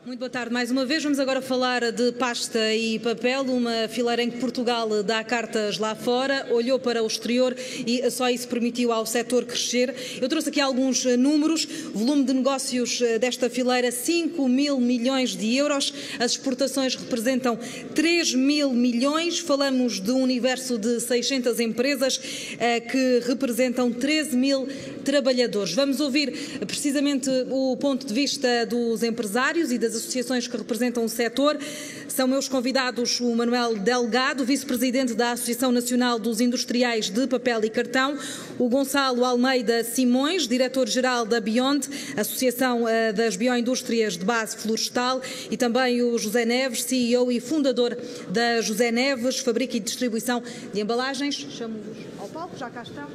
Muito boa tarde mais uma vez. Vamos agora falar de pasta e papel, uma fileira em que Portugal dá cartas lá fora, olhou para o exterior e só isso permitiu ao setor crescer. Eu trouxe aqui alguns números. Volume de negócios desta fileira, 5 mil milhões de euros. As exportações representam 3 mil milhões. Falamos de um universo de 600 empresas que representam 13 mil trabalhadores. Vamos ouvir precisamente o ponto de vista dos empresários e das associações que representam o setor. São meus convidados o Manuel Delgado, vice-presidente da Associação Nacional dos Industriais de Papel e Cartão, o Gonçalo Almeida Simões, diretor-geral da Beyond, Associação das Bioindústrias de Base Florestal, e também o José Neves, CEO e fundador da José Neves, Fábrica e Distribuição de Embalagens. Chamo-vos ao palco, já cá estão.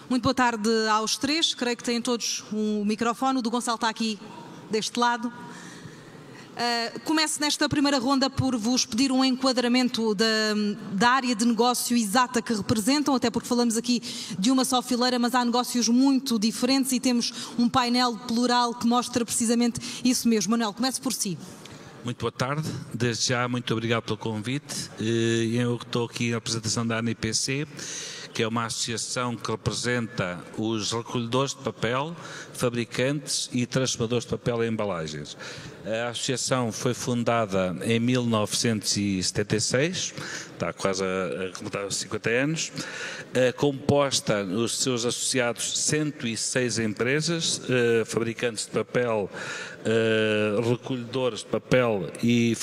Muito boa tarde aos três, creio que têm todos um microfone, o do Gonçalo está aqui deste lado. Começo nesta primeira ronda por vos pedir um enquadramento da área de negócio exata que representam, até porque falamos aqui de uma só fileira, mas há negócios muito diferentes e temos um painel plural que mostra precisamente isso mesmo. Manuel, comece por si. Muito boa tarde, desde já muito obrigado pelo convite. Eu estou aqui na apresentação da ANIPC, que é uma associação que representa os recolhedores de papel, fabricantes e transformadores de papel e embalagens. A associação foi fundada em 1976, está quase a completar 50 anos, composta os seus associados 106 empresas, fabricantes de papel, recolhedores de papel e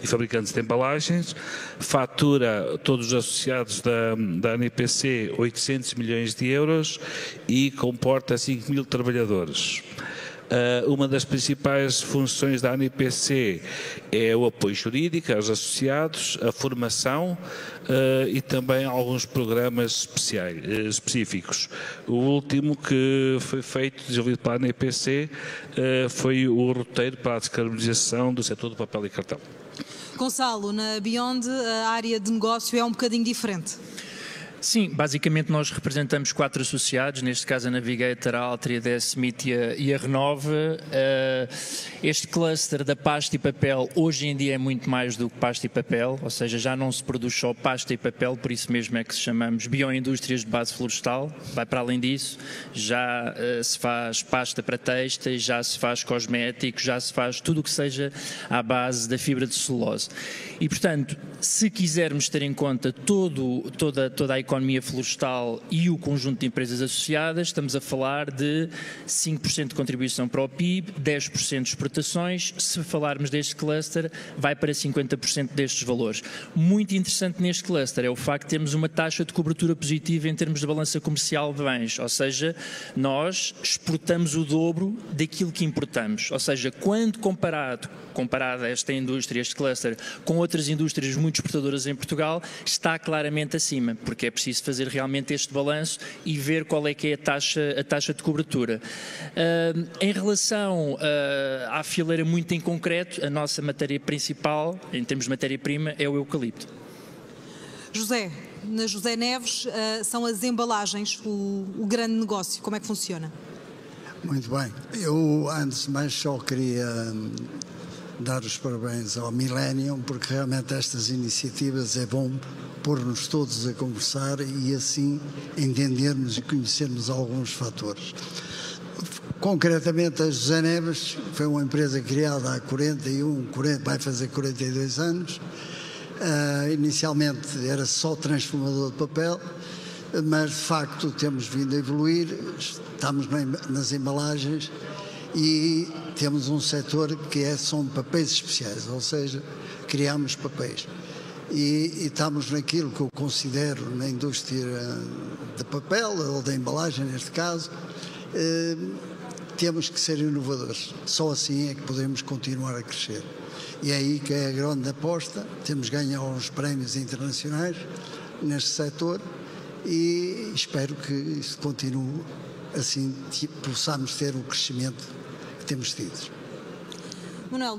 fabricantes de embalagens, fatura todos os associados da ANIPC 800 milhões de euros e comporta 5 mil trabalhadores. Uma das principais funções da ANIPC é o apoio jurídico aos associados, a formação e também alguns programas específicos. O último que foi feito, desenvolvido pela ANIPC, foi o roteiro para a descarbonização do setor do papel e cartão. Gonçalo, na Beyond a área de negócio é um bocadinho diferente. Sim, basicamente nós representamos 4 associados, neste caso a Navigator, a Altria, a Smith e a Renove. Este cluster da pasta e papel hoje em dia é muito mais do que pasta e papel, ou seja, já não se produz só pasta e papel, por isso mesmo é que se chamamos Bioindústrias de Base Florestal. Vai para além disso, já se faz pasta para têxteis, já se faz cosméticos, já se faz tudo o que seja à base da fibra de celulose. E portanto, se quisermos ter em conta toda a economia florestal e o conjunto de empresas associadas, estamos a falar de 5% de contribuição para o PIB, 10% de exportações. Se falarmos deste cluster, vai para 50% destes valores. Muito interessante neste cluster é o facto de termos uma taxa de cobertura positiva em termos de balança comercial de bens, ou seja, nós exportamos o dobro daquilo que importamos, ou seja, quando comparado a esta indústria, este cluster, com outras indústrias muito exportadoras em Portugal, está claramente acima, porque é preciso fazer realmente este balanço e ver qual é que é a taxa de cobertura. Em relação à fileira muito em concreto, a nossa matéria principal, em termos de matéria-prima, é o eucalipto. José, na José Neves são as embalagens o grande negócio, como é que funciona? Muito bem, eu antes de mais só queria dar os parabéns ao Millennium, porque realmente estas iniciativas é bom pôr-nos todos a conversar e assim entendermos e conhecermos alguns fatores. Concretamente a José Neves foi uma empresa criada há vai fazer 42 anos. Inicialmente era só transformador de papel, mas de facto temos vindo a evoluir, estamos nas embalagens e temos um setor que são papéis especiais, ou seja, criamos papéis. E estamos naquilo que eu considero na indústria de papel, ou da embalagem neste caso, temos que ser inovadores. Só assim é que podemos continuar a crescer. E é aí que é a grande aposta. Temos ganho uns prémios internacionais neste setor e espero que isso continue assim, possamos ter o crescimento que temos tido. Manuel,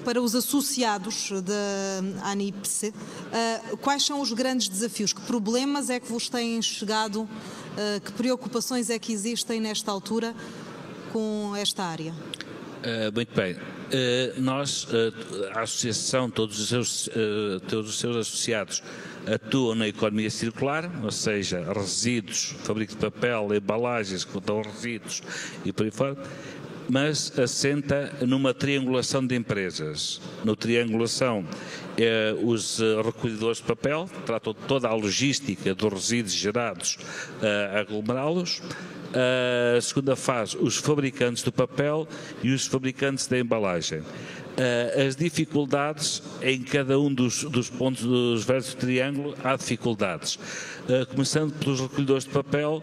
para os associados da ANIPC, quais são os grandes desafios? Que problemas é que vos têm chegado? Que preocupações é que existem nesta altura com esta área? Muito bem. Nós, a Associação, todos os seus associados atuam na economia circular, ou seja, resíduos, fabrico de papel, embalagens, que dão resíduos e por aí fora, mas assenta numa triangulação de empresas. No triangulação, os recolhedores de papel tratam toda a logística dos resíduos gerados a aglomerá-los. A segunda fase, os fabricantes do papel e os fabricantes da embalagem. As dificuldades em cada um dos pontos dos vértices do triângulo, há dificuldades. Começando pelos recolhedores de papel,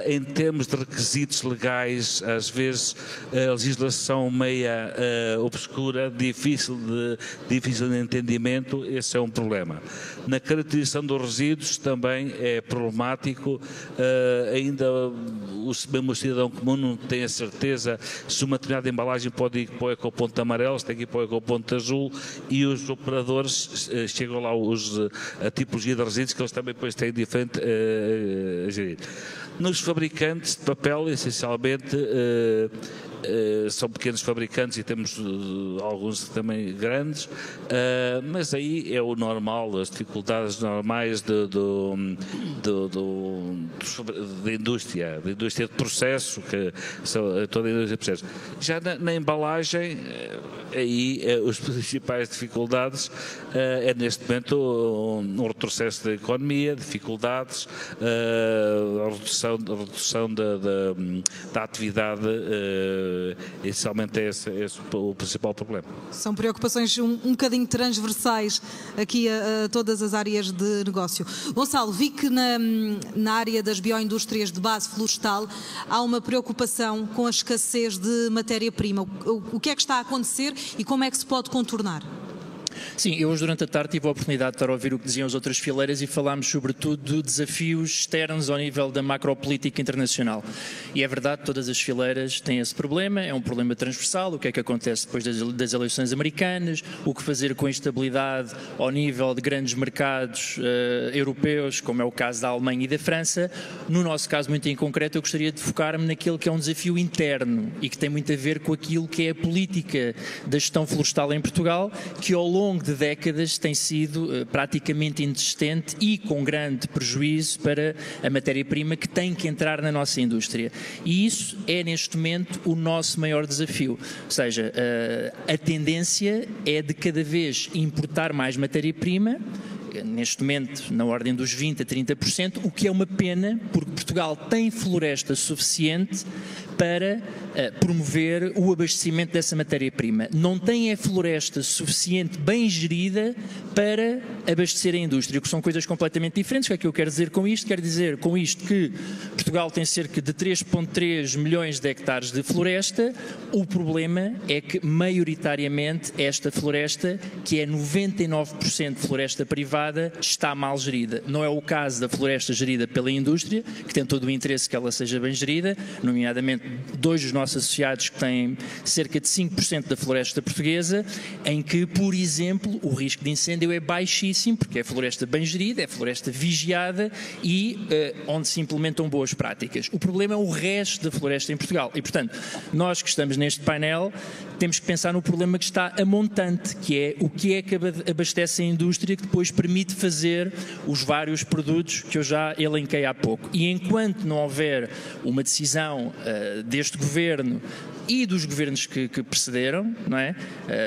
em termos de requisitos legais, às vezes a legislação meia obscura, difícil de entendimento, esse é um problema. Na caracterização dos resíduos também é problemático, ainda mesmo o cidadão comum não tem a certeza se uma determinada embalagem pode ir para o ecoponto amarelo, se tem que ir para o ecoponto azul, e os operadores chegam lá a tipologia de resíduos que eles também depois têm diferente a gerir. Nos fabricantes de papel, essencialmente, são pequenos fabricantes e temos alguns também grandes, mas aí é o normal, as dificuldades normais da indústria de processo, que são toda a indústria de processo. Já na embalagem, aí as principais dificuldades é neste momento um retrocesso da economia, dificuldades, a redução da atividade. Essencialmente é esse o principal problema. São preocupações um bocadinho transversais aqui a todas as áreas de negócio. Gonçalo, vi que na área das bioindústrias de base florestal há uma preocupação com a escassez de matéria-prima. O que é que está a acontecer e como é que se pode contornar? Sim, eu hoje durante a tarde tive a oportunidade de estar a ouvir o que diziam as outras fileiras e falámos sobretudo de desafios externos ao nível da macropolítica internacional. E é verdade, todas as fileiras têm esse problema, é um problema transversal, o que é que acontece depois das eleições americanas, o que fazer com a instabilidade ao nível de grandes mercados europeus, como é o caso da Alemanha e da França. No nosso caso, muito em concreto, eu gostaria de focar-me naquele que é um desafio interno e que tem muito a ver com aquilo que é a política da gestão florestal em Portugal, que ao longo de décadas tem sido praticamente inexistente e com grande prejuízo para a matéria-prima que tem que entrar na nossa indústria. E isso é neste momento o nosso maior desafio. Ou seja, a tendência é de cada vez importar mais matéria-prima, neste momento na ordem dos 20% a 30%, o que é uma pena porque Portugal tem floresta suficiente para promover o abastecimento dessa matéria-prima. Não tem a floresta suficiente, bem gerida, para abastecer a indústria, que são coisas completamente diferentes. O que é que eu quero dizer com isto? Quero dizer com isto que Portugal tem cerca de 3,3 milhões de hectares de floresta. O problema é que, maioritariamente, esta floresta, que é 99% floresta privada, está mal gerida. Não é o caso da floresta gerida pela indústria, que tem todo o interesse que ela seja bem gerida, nomeadamente dois dos nossos associados que têm cerca de 5% da floresta portuguesa, em que, por exemplo, o risco de incêndio é baixíssimo, porque é floresta bem gerida, é floresta vigiada e onde se implementam boas práticas. O problema é o resto da floresta em Portugal. E, portanto, nós que estamos neste painel temos que pensar no problema que está a montante, que é o que é que abastece a indústria que depois permite fazer os vários produtos que eu já elenquei há pouco. E enquanto não houver uma decisão deste governo e dos governos que precederam, não é?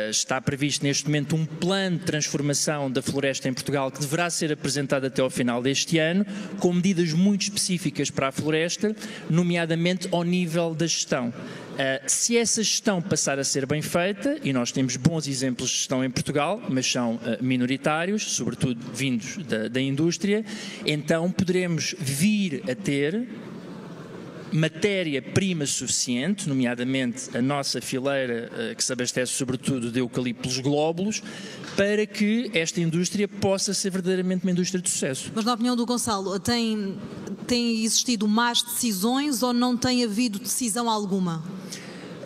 Está previsto neste momento um plano de transformação da floresta em Portugal que deverá ser apresentado até ao final deste ano, com medidas muito específicas para a floresta, nomeadamente ao nível da gestão. Se essa gestão passar a ser bem feita, e nós temos bons exemplos de gestão em Portugal, mas são minoritários, sobretudo vindos da indústria, então poderemos vir a ter matéria-prima suficiente, nomeadamente a nossa fileira que se abastece sobretudo de eucaliptos glóbulos, para que esta indústria possa ser verdadeiramente uma indústria de sucesso. Mas na opinião do Gonçalo, tem existido más decisões ou não tem havido decisão alguma?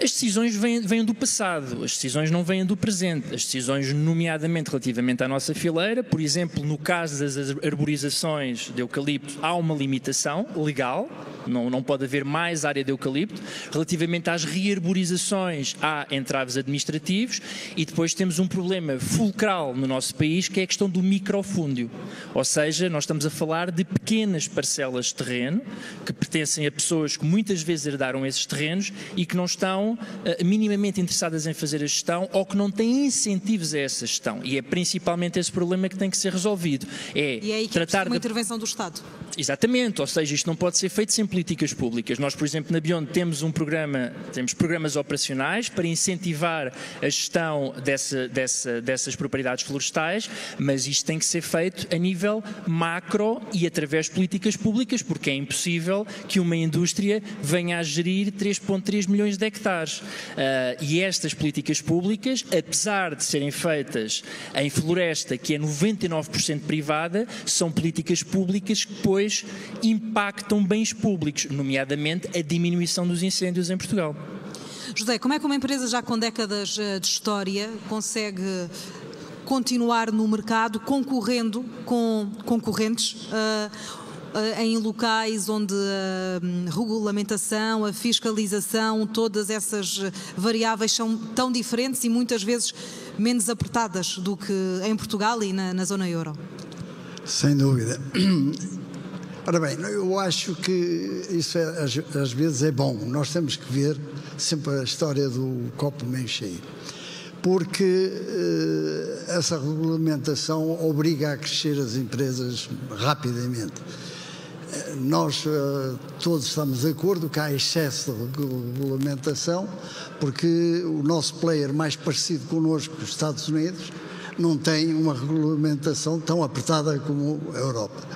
As decisões vêm do passado, as decisões não vêm do presente. As decisões, nomeadamente relativamente à nossa fileira, por exemplo, no caso das arborizações de eucalipto, há uma limitação legal, não pode haver mais área de eucalipto. Relativamente às rearborizações, há entraves administrativos, e depois temos um problema fulcral no nosso país, que é a questão do microfúndio. Ou seja, nós estamos a falar de pequenas parcelas de terreno que pertencem a pessoas que muitas vezes herdaram esses terrenos e que não estão minimamente interessadas em fazer a gestão, ou que não têm incentivos a essa gestão. E é principalmente esse problema que tem que ser resolvido. E é aí que tratar uma intervenção do Estado. Exatamente, ou seja, isto não pode ser feito sem políticas públicas. Nós, por exemplo, na Beyond temos temos programas operacionais para incentivar a gestão dessas propriedades florestais, mas isto tem que ser feito a nível macro e através de políticas públicas, porque é impossível que uma indústria venha a gerir 3,3 milhões de hectares. E estas políticas públicas, apesar de serem feitas em floresta, que é 99% privada, são políticas públicas que depois impactam bens públicos, nomeadamente a diminuição dos incêndios em Portugal. José, como é que uma empresa já com décadas de história consegue continuar no mercado concorrendo com concorrentes em locais onde a regulamentação, a fiscalização, todas essas variáveis são tão diferentes e muitas vezes menos apertadas do que em Portugal e na zona euro? Sem dúvida. Ora bem, eu acho que isso às vezes é bom. Nós temos que ver sempre a história do copo meio cheio, porque essa regulamentação obriga a crescer as empresas rapidamente. Nós todos estamos de acordo que há excesso de regulamentação, porque o nosso player mais parecido connosco, os Estados Unidos, não tem uma regulamentação tão apertada como a Europa.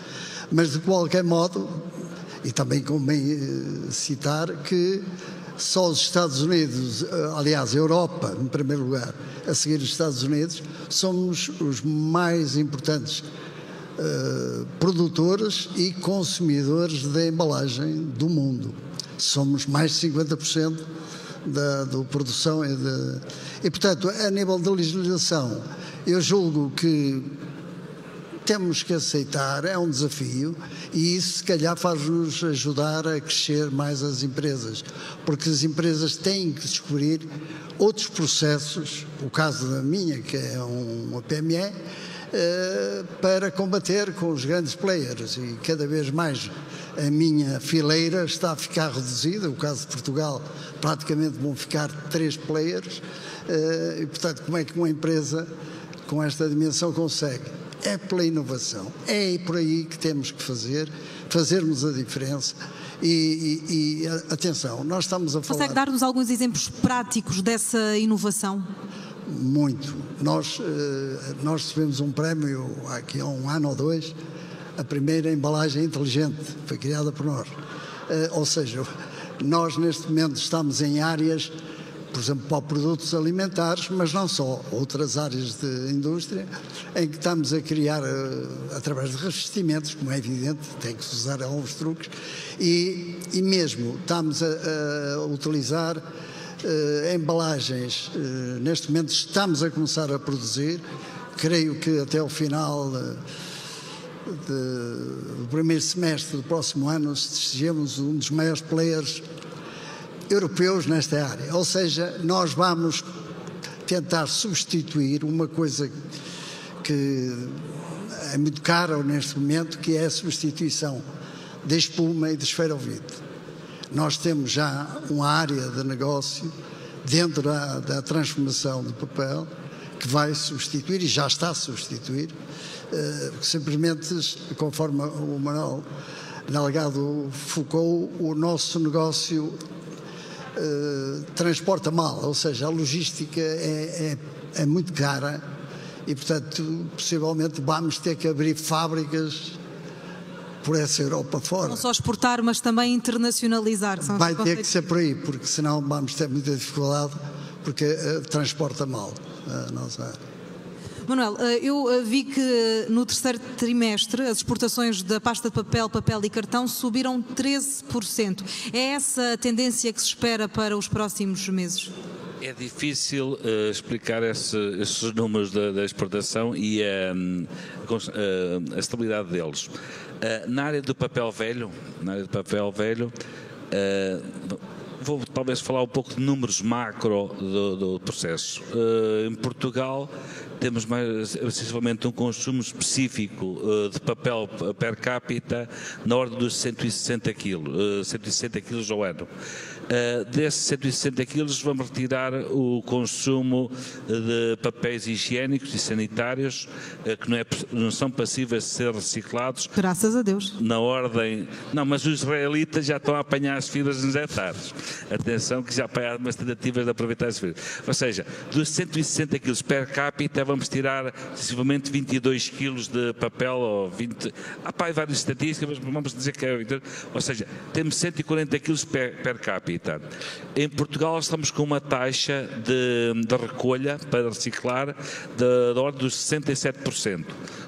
Mas, de qualquer modo, e também convém citar que só os Estados Unidos, aliás, a Europa, em primeiro lugar, a seguir os Estados Unidos, somos os mais importantes produtores e consumidores da embalagem do mundo. Somos mais de 50% da produção e, portanto, a nível da legislação, eu julgo que temos que aceitar, é um desafio, e isso se calhar faz-nos ajudar a crescer mais as empresas, porque as empresas têm que descobrir outros processos, o caso da minha, que é uma PME, para combater com os grandes players, e cada vez mais a minha fileira está a ficar reduzida. O caso de Portugal, praticamente vão ficar 3 players, e portanto como é que uma empresa com esta dimensão consegue? É pela inovação, é por aí que temos que fazermos a diferença e atenção, nós estamos a falar... Consegue dar-nos alguns exemplos práticos dessa inovação? Muito. Nós recebemos um prémio aqui há 1 ano ou 2, a primeira embalagem inteligente, foi criada por nós. Ou seja, nós neste momento estamos em áreas, por exemplo, para produtos alimentares, mas não só, outras áreas de indústria, em que estamos a criar, através de revestimentos, como é evidente, tem que se usar alguns truques, e mesmo estamos a utilizar embalagens. Neste momento estamos a começar a produzir, creio que até o final do primeiro semestre do próximo ano sejamos um dos maiores players europeus nesta área, ou seja, nós vamos tentar substituir uma coisa que é muito cara neste momento, que é a substituição da espuma e da esferovite. Nós temos já uma área de negócio dentro da transformação do papel que vai substituir, e já está a substituir, simplesmente, conforme o Manuel Delgado focou, o nosso negócio transporta mal, ou seja, a logística é muito cara e, portanto, possivelmente vamos ter que abrir fábricas por essa Europa fora. Não só exportar, mas também internacionalizar. Vai ter que ser por aí, porque senão vamos ter muita dificuldade, porque transporta mal a nossa área. Manuel, eu vi que no terceiro trimestre as exportações da pasta de papel, papel e cartão subiram 13%. É essa a tendência que se espera para os próximos meses? É difícil explicar esses números da exportação e a estabilidade deles. Na área do papel velho, vou talvez falar um pouco de números macro do processo. Em Portugal temos mais essencialmente um consumo específico de papel per capita na ordem dos 160 quilos ao ano. Desses 160 quilos vamos retirar o consumo de papéis higiênicos e sanitários que não são passíveis de ser reciclados. Graças a Deus. Na ordem... Não, mas os israelitas já estão a apanhar as fibras nos hectares. Atenção que já apanharam umas tentativas de aproveitar as fibras. Ou seja, dos 160 quilos per capita vamos tirar sensivelmente 22 quilos de papel ou 20... Há várias estatísticas, mas vamos dizer que é... Ou seja, temos 140 quilos per capita. Em Portugal estamos com uma taxa de recolha para reciclar da ordem dos 67%.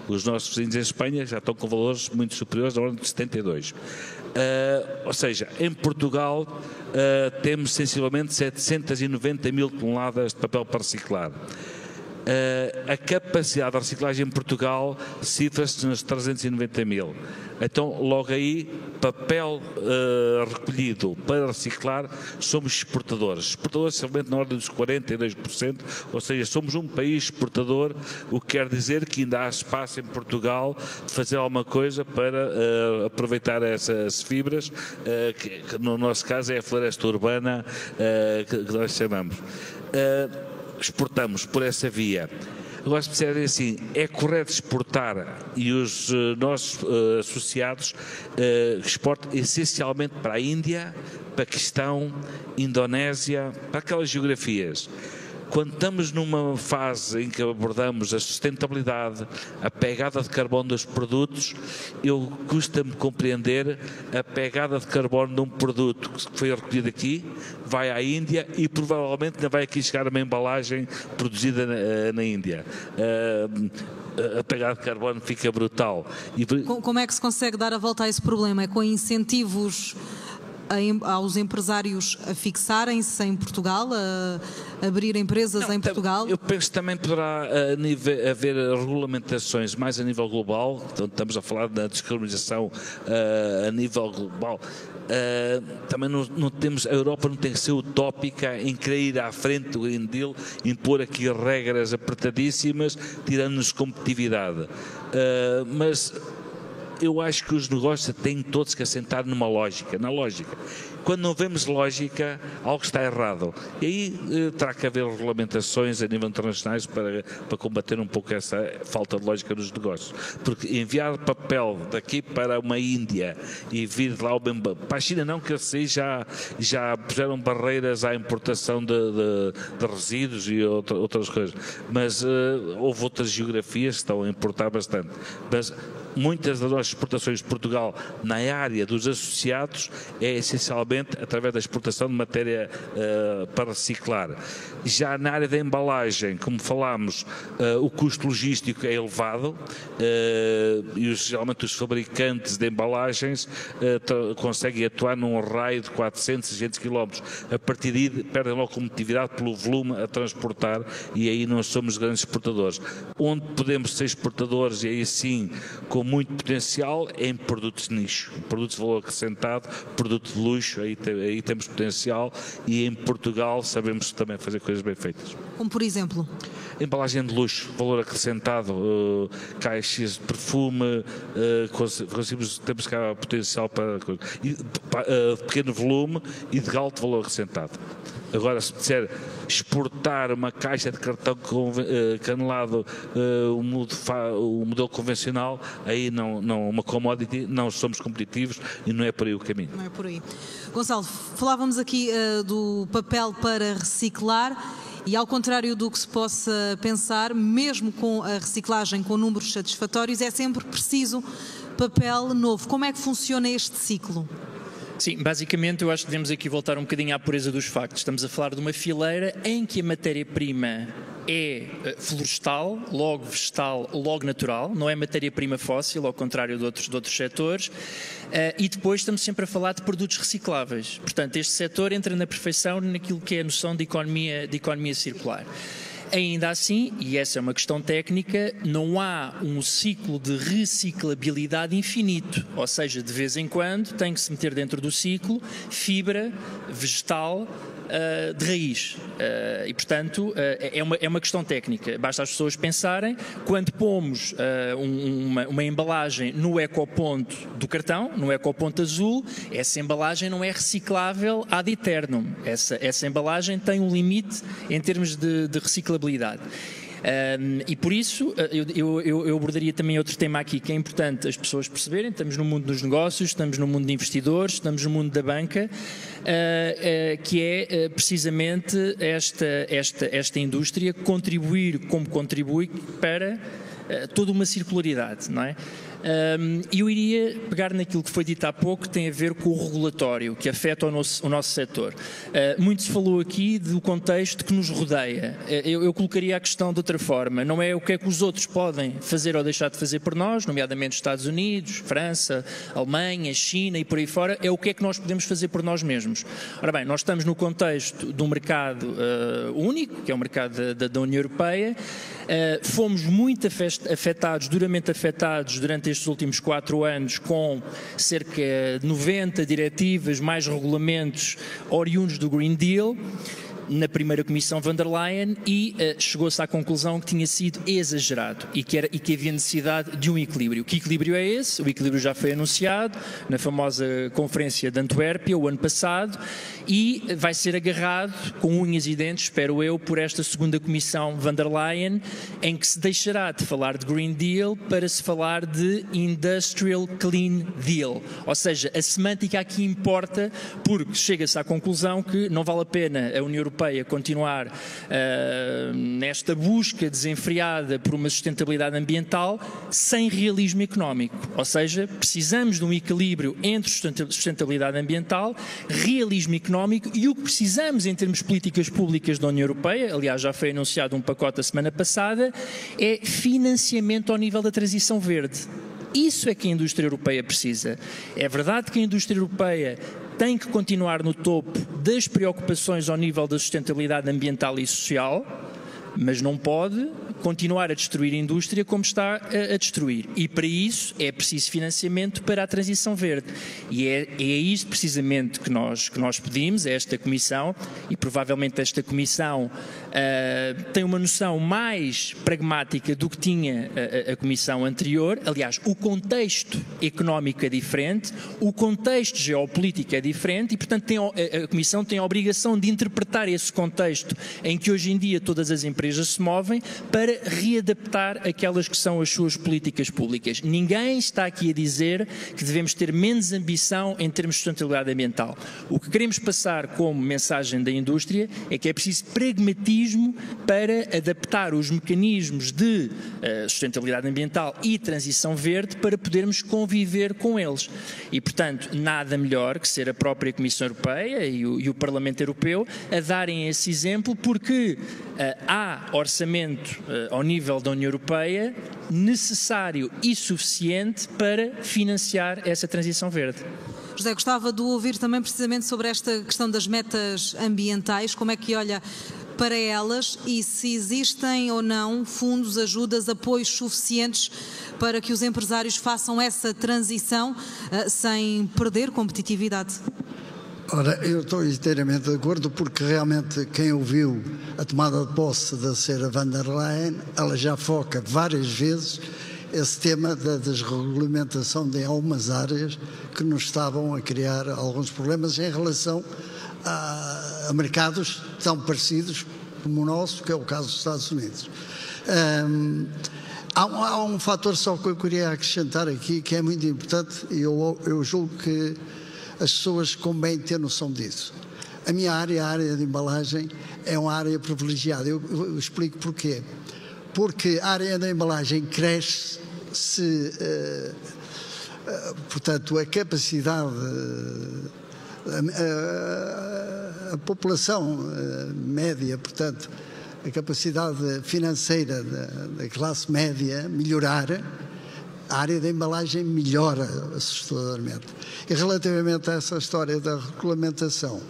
Os nossos vizinhos em Espanha já estão com valores muito superiores, da ordem de 72%. Ou seja, em Portugal temos sensivelmente 790 mil toneladas de papel para reciclar. A capacidade de reciclagem em Portugal cifra-se nos 390 mil. Então, logo aí, papel recolhido para reciclar, somos exportadores. Exportadores, somente na ordem dos 42%, ou seja, somos um país exportador, o que quer dizer que ainda há espaço em Portugal de fazer alguma coisa para aproveitar essas fibras, que no nosso caso é a floresta urbana que nós chamamos. Exportamos por essa via. Agora, se percebem assim, é correto exportar e os nossos associados exportam essencialmente para a Índia, Paquistão, Indonésia, para aquelas geografias. Quando estamos numa fase em que abordamos a sustentabilidade, a pegada de carbono dos produtos, custa-me compreender a pegada de carbono de um produto que foi recolhido aqui, vai à Índia e provavelmente não vai aqui chegar uma embalagem produzida na Índia. A pegada de carbono fica brutal. Como é que se consegue dar a volta a esse problema? É com incentivos aos empresários a fixarem-se em Portugal, a abrir empresas em Portugal? Eu penso que também poderá haver regulamentações mais a nível global. Então, estamos a falar da descarbonização a nível global. Também não temos, a Europa não tem que ser utópica em querer ir à frente do Green Deal, impor aqui regras apertadíssimas, tirando-nos competitividade. Mas eu acho que os negócios têm todos que assentar na lógica. Quando não vemos lógica, algo está errado. E aí terá que haver regulamentações a nível internacional para combater um pouco essa falta de lógica nos negócios. Porque enviar papel daqui para uma Índia e vir de lá para a China não, que assim já puseram barreiras à importação de resíduos e outras coisas. Mas houve outras geografias que estão a importar bastante. Mas muitas das nossas exportações de Portugal na área dos associados é essencialmente através da exportação de matéria para reciclar. Já na área da embalagem, como falámos, o custo logístico é elevado e geralmente os fabricantes de embalagens conseguem atuar num raio de 400, 600 km. A partir daí perdem logo competitividade pelo volume a transportar e aí não somos grandes exportadores. Onde podemos ser exportadores e aí sim com muito potencial é em produtos de nicho, produtos de valor acrescentado, produto de luxo, aí temos potencial e em Portugal sabemos também fazer coisas bem feitas. Como por exemplo? Embalagem de luxo, valor acrescentado, caixas de perfume, temos cá potencial para pequeno volume e de alto valor acrescentado. Agora, se disser exportar uma caixa de cartão canelado, o modelo convencional, aí não, uma commodity, não somos competitivos e não é por aí o caminho. Não é por aí. Gonçalo, falávamos aqui do papel para reciclar e, ao contrário do que se possa pensar, mesmo com a reciclagem com números satisfatórios, é sempre preciso papel novo. Como é que funciona este ciclo? Sim, basicamente eu acho que devemos aqui voltar um bocadinho à pureza dos factos. Estamos a falar de uma fileira em que a matéria-prima é florestal, logo vegetal, logo natural, não é matéria-prima fóssil, ao contrário de outros setores, e depois estamos sempre a falar de produtos recicláveis. Portanto, este setor entra na perfeição naquilo que é a noção de economia circular. Ainda assim, e essa é uma questão técnica, não há um ciclo de reciclabilidade infinito, ou seja, de vez em quando tem que se meter dentro do ciclo fibra vegetal de raiz e, portanto, é uma questão técnica. Basta as pessoas pensarem, quando pomos uma embalagem no ecoponto do cartão, no ecoponto azul, essa embalagem não é reciclável ad eternum. Essa embalagem tem um limite em termos de reciclabilidade. E por isso eu abordaria também outro tema aqui que é importante as pessoas perceberem. Estamos no mundo dos negócios, estamos no mundo de investidores, estamos no mundo da banca, que é precisamente esta indústria contribuir como contribui para toda uma circularidade, não é? Eu iria pegar naquilo que foi dito há pouco, que tem a ver com o regulatório, que afeta o nosso setor. Muito se falou aqui do contexto que nos rodeia. Eu colocaria a questão de outra forma. Não é o que é que os outros podem fazer ou deixar de fazer por nós, nomeadamente os Estados Unidos, França, Alemanha, China e por aí fora, é o que é que nós podemos fazer por nós mesmos. Ora bem, nós estamos no contexto de um mercado único, que é o mercado da União Europeia. Fomos muito afetados, duramente afetados, durante estes últimos 4 anos, com cerca de 90 diretivas, mais regulamentos oriundos do Green Deal, na primeira Comissão von der Leyen, e chegou-se à conclusão que tinha sido exagerado e que havia necessidade de um equilíbrio. Que equilíbrio é esse? O equilíbrio já foi anunciado na famosa Conferência de Antuérpia, o ano passado, e vai ser agarrado com unhas e dentes, espero eu, por esta segunda Comissão von der Leyen, em que se deixará de falar de Green Deal para se falar de Industrial Clean Deal. Ou seja, a semântica aqui importa, porque chega-se à conclusão que não vale a pena a União Europeia continuar nesta busca desenfreada por uma sustentabilidade ambiental sem realismo económico. Ou seja, precisamos de um equilíbrio entre sustentabilidade ambiental, realismo económico, e o que precisamos em termos de políticas públicas da União Europeia, aliás já foi anunciado um pacote a semana passada, é financiamento ao nível da transição verde. Isso é que a indústria europeia precisa. É verdade que a indústria europeia tem que continuar no topo das preocupações ao nível da sustentabilidade ambiental e social, mas não pode continuar a destruir a indústria como está a destruir. E para isso é preciso financiamento para a transição verde. E é isso precisamente que nós pedimos a esta Comissão, e provavelmente esta Comissão tem uma noção mais pragmática do que tinha a Comissão anterior. Aliás, o contexto económico é diferente, o contexto geopolítico é diferente e, portanto, a Comissão tem a obrigação de interpretar esse contexto em que hoje em dia todas as empresas se movem para readaptar aquelas que são as suas políticas públicas. Ninguém está aqui a dizer que devemos ter menos ambição em termos de sustentabilidade ambiental. O que queremos passar como mensagem da indústria é que é preciso pragmatismo para adaptar os mecanismos de sustentabilidade ambiental e transição verde para podermos conviver com eles. E, portanto, nada melhor que ser a própria Comissão Europeia e o Parlamento Europeu a darem esse exemplo, porque há orçamento ao nível da União Europeia necessário e suficiente para financiar essa transição verde. José, gostava de ouvir também precisamente sobre esta questão das metas ambientais, como é que olha para elas e se existem ou não fundos, ajudas, apoios suficientes para que os empresários façam essa transição sem perder competitividade. Ora, eu estou inteiramente de acordo, porque realmente quem ouviu a tomada de posse da senhora von der Leyen, ela já foca várias vezes esse tema da desregulamentação de algumas áreas que nos estavam a criar alguns problemas em relação a mercados tão parecidos como o nosso, que é o caso dos Estados Unidos. Há um fator só que eu queria acrescentar aqui, que é muito importante, e eu julgo que as pessoas convém ter noção disso. A minha área, a área de embalagem, é uma área privilegiada. Eu explico porquê. Porque a área da embalagem cresce se, portanto, a capacidade A população média, portanto, a capacidade financeira da classe média melhorar, a área da embalagem melhora assustadoramente. E relativamente a essa história da regulamentação,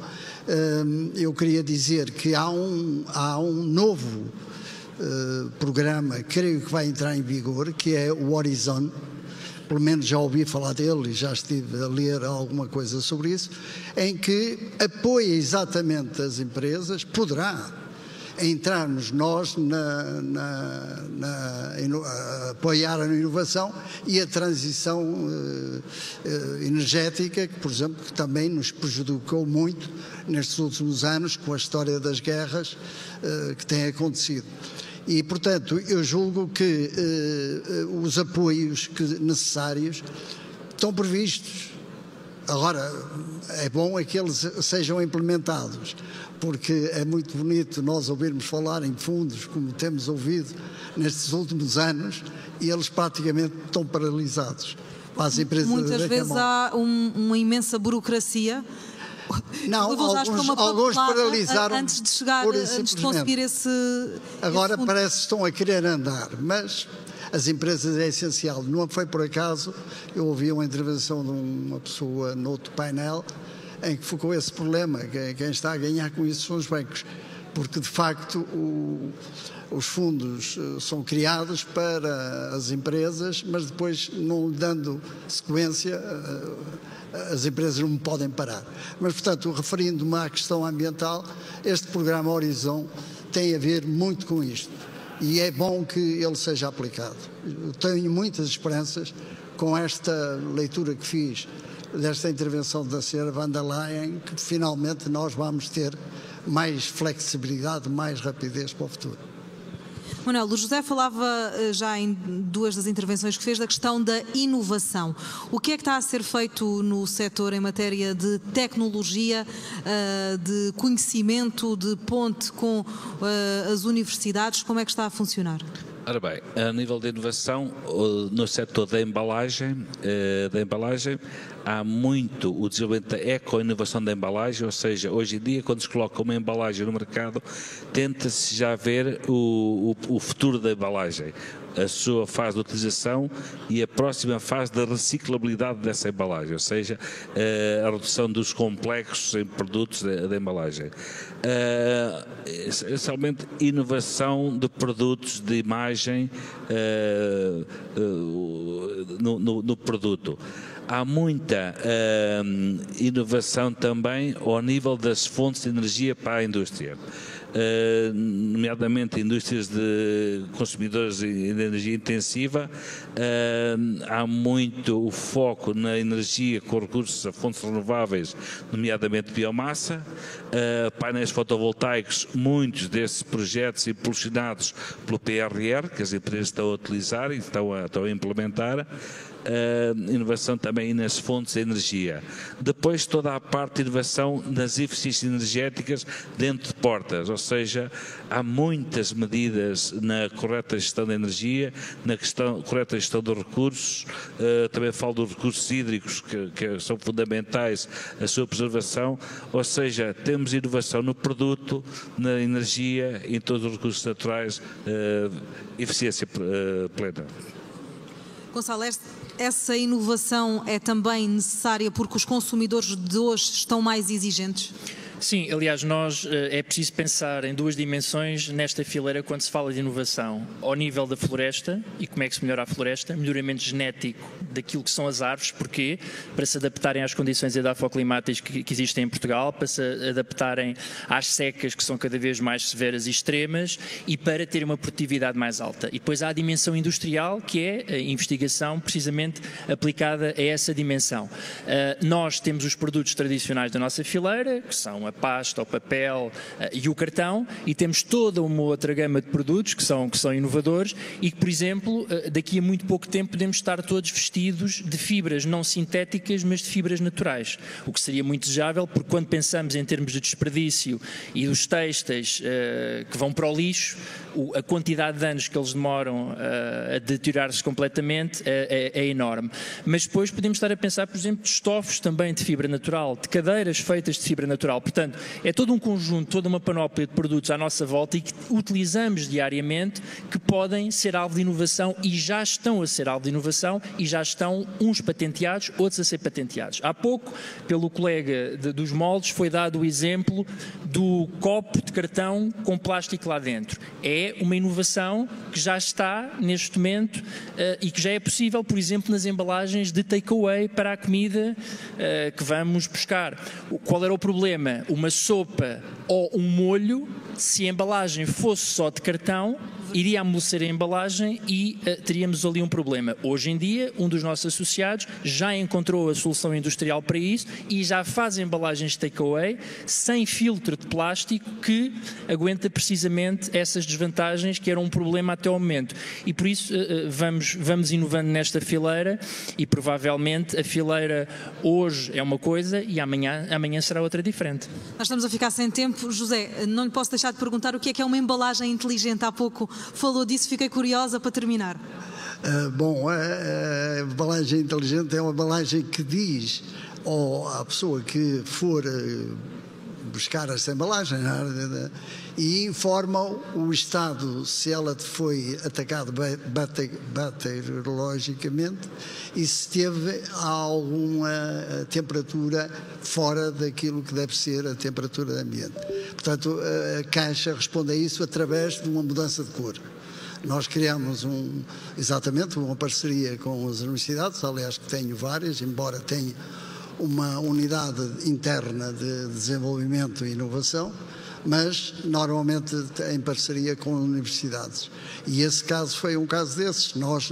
eu queria dizer que há um novo programa, creio que vai entrar em vigor, que é o Horizon. Pelo menos já ouvi falar dele e já estive a ler alguma coisa sobre isso, em que apoia exatamente as empresas, poderá entrarmos nós apoiar a inovação e a transição energética, que, por exemplo, que também nos prejudicou muito nestes últimos anos com a história das guerras que tem acontecido. E, portanto, eu julgo que os apoios necessários estão previstos. Agora, é bom que eles sejam implementados, porque é muito bonito nós ouvirmos falar em fundos, como temos ouvido nestes últimos anos, e eles praticamente estão paralisados. As empresas muitas vezes há uma imensa burocracia. Não, alguns paralisaram antes de chegar, antes de conseguir esse. Agora parece que estão a querer andar, mas as empresas é essencial. Não foi por acaso, eu ouvi uma intervenção de uma pessoa no outro painel em que focou esse problema, que quem está a ganhar com isso são os bancos, porque de facto os fundos são criados para as empresas, mas depois não dando sequência, as empresas não podem parar. Mas, portanto, referindo-me à questão ambiental, este programa Horizon tem a ver muito com isto e é bom que ele seja aplicado. Eu tenho muitas esperanças com esta leitura que fiz desta intervenção da Sra. Van der Leyen, que finalmente nós vamos ter mais flexibilidade, mais rapidez para o futuro. Manuel, o José falava já em duas das intervenções que fez da questão da inovação. O que é que está a ser feito no setor em matéria de tecnologia, de conhecimento, de ponte com as universidades? Como é que está a funcionar? Ora bem, a nível de inovação, no setor da embalagem, há muito o desenvolvimento da eco-inovação da embalagem, ou seja, hoje em dia, quando se coloca uma embalagem no mercado, tenta-se já ver o futuro da embalagem, a sua fase de utilização e a próxima fase da reciclabilidade dessa embalagem, ou seja, a redução dos complexos em produtos da embalagem. Essencialmente, inovação de produtos de imagem no produto. Há muita inovação também ao nível das fontes de energia para a indústria. Nomeadamente indústrias de consumidores de energia intensiva, há muito o foco na energia com recursos a fontes renováveis, nomeadamente biomassa, painéis fotovoltaicos, muitos desses projetos impulsionados pelo PRR, que as empresas estão a utilizar e estão a implementar. Inovação também nas fontes de energia. Depois toda a parte de inovação nas eficiências energéticas dentro de portas, ou seja, há muitas medidas na correta gestão da energia, na correta gestão dos recursos, também falo dos recursos hídricos que são fundamentais a sua preservação, ou seja, temos inovação no produto, na energia, em todos os recursos naturais, eficiência plena. Gonçalo, essa inovação é também necessária porque os consumidores de hoje estão mais exigentes? Sim, aliás, é preciso pensar em duas dimensões nesta fileira quando se fala de inovação. Ao nível da floresta, e como é que se melhora a floresta, melhoramento genético daquilo que são as árvores, porquê? Para se adaptarem às condições edafoclimáticas que existem em Portugal, para se adaptarem às secas que são cada vez mais severas e extremas e para ter uma produtividade mais alta. E depois há a dimensão industrial, que é a investigação precisamente aplicada a essa dimensão. Nós temos os produtos tradicionais da nossa fileira, que são a pasta, o papel e o cartão, e temos toda uma outra gama de produtos que são inovadores e que, por exemplo, daqui a muito pouco tempo podemos estar todos vestidos de fibras não sintéticas, mas de fibras naturais, o que seria muito desejável, porque quando pensamos em termos de desperdício e dos têxteis que vão para o lixo, a quantidade de anos que eles demoram a deteriorar-se completamente é enorme. Mas depois podemos estar a pensar, por exemplo, de estofos também de fibra natural, de cadeiras feitas de fibra natural. Portanto, é todo um conjunto, toda uma panóplia de produtos à nossa volta e que utilizamos diariamente, que podem ser alvo de inovação e já estão a ser alvo de inovação e já estão uns patenteados, outros a ser patenteados. Há pouco, pelo colega dos moldes, foi dado o exemplo do copo de cartão com plástico lá dentro. É uma inovação que já está neste momento e que já é possível, por exemplo, nas embalagens de takeaway para a comida que vamos buscar. Qual era o problema? Uma sopa ou um molho, se a embalagem fosse só de cartão, iria amolecer a embalagem e teríamos ali um problema. Hoje em dia, um dos nossos associados já encontrou a solução industrial para isso e já faz embalagens de takeaway sem filtro de plástico que aguenta precisamente essas desvantagens que eram um problema até ao momento. E por isso vamos inovando nesta fileira e provavelmente a fileira hoje é uma coisa e amanhã será outra diferente. Nós estamos a ficar sem tempo. José, não lhe posso deixar de perguntar o que é uma embalagem inteligente. Há pouco falou disso, fiquei curiosa para terminar. Bom, a embalagem inteligente é uma embalagem que diz à pessoa que for buscar essa embalagem e informa o estado se ela foi atacada bacteriologicamente e se teve alguma temperatura fora daquilo que deve ser a temperatura ambiente. Portanto, a caixa responde a isso através de uma mudança de cor. Nós criamos exatamente uma parceria com as universidades, aliás que tenho várias, embora tenha uma unidade interna de desenvolvimento e inovação, mas normalmente em parceria com universidades. E esse caso foi um caso desses. Nós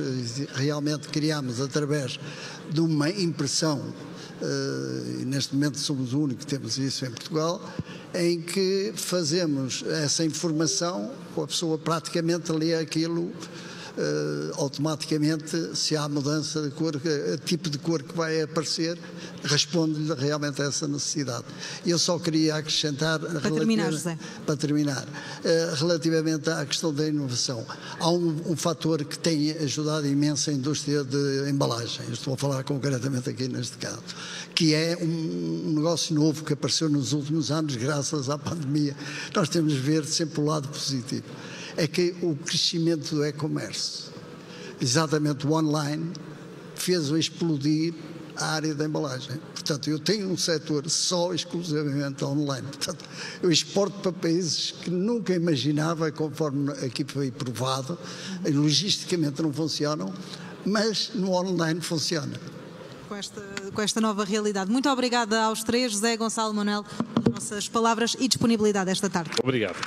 realmente criámos através de uma impressão, e neste momento somos o único que temos isso em Portugal, em que fazemos essa informação, a pessoa praticamente lê aquilo automaticamente, se há mudança de cor, o tipo de cor que vai aparecer responde-lhe realmente a essa necessidade. Eu só queria acrescentar para terminar, relativamente à questão da inovação, há um fator que tem ajudado imenso a indústria de embalagem, estou a falar concretamente aqui neste caso, que é um negócio novo que apareceu nos últimos anos graças à pandemia. Nós temos de ver sempre o lado positivo. É que o crescimento do e-commerce, exatamente o online, fez explodir a área da embalagem. Portanto, eu tenho um setor só exclusivamente online. Portanto, eu exporto para países que nunca imaginava, conforme aqui foi provado, logisticamente não funcionam, mas no online funciona. Com esta nova realidade. Muito obrigada aos três, José, Gonçalo, Manuel, pelas vossas palavras e disponibilidade esta tarde. Obrigado.